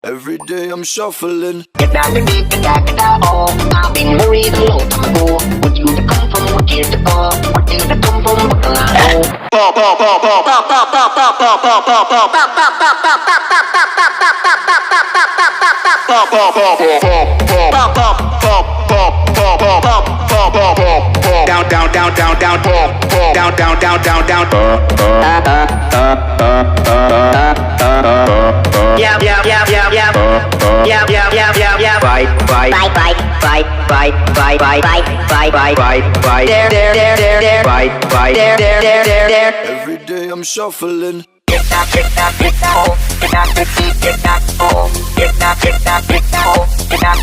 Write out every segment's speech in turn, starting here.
Every day I'm shuffling. Get down the beat, get down, oh. I've been worried a long time ago. What you to come from, what you to go? What you to come from, what can I Down, down, down, down, down, down, down, down, down, down. Yeah, yeah, yeah, yeah, yeah. Yeah, yeah, yeah, yeah, yeah. Fight, fight, fight, fight, fight, fight, fight, fight, fight, fight, fight. There, there, there, there, there. Fight, fight, there, there, there, there, there. Every day I'm shuffling. Get that, oh. Get that, get that, oh. Get that, oh. Get that,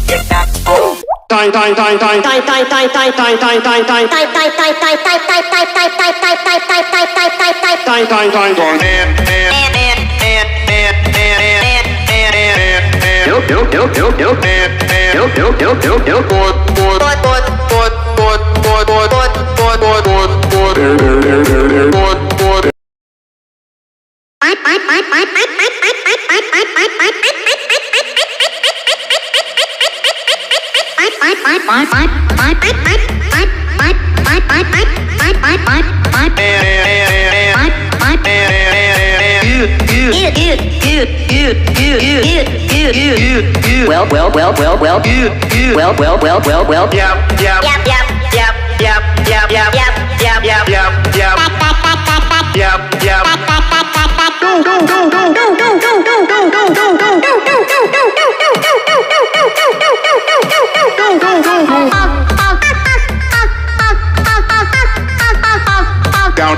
get that, oh. Time, time, time, time, time, time, time, time, time, time, time, time, time, time, time, time. Well, yeah, yeah, yeah, yeah, yeah, yeah, yeah, yeah, yeah, yeah, yeah, yeah. Go, go, go, go, go, go, go, go, go, go, go, go, go,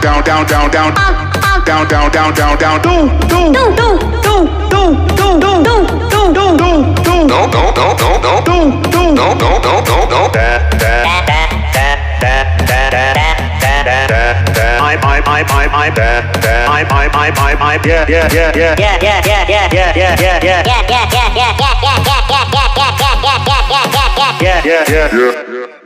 down, down, down, down, down, down, down, down, down, down, do, do, do, do, do, do, do, do, do, do, do, do, no, no, no, no, no, do, do, no, no, no, no, no, yeah.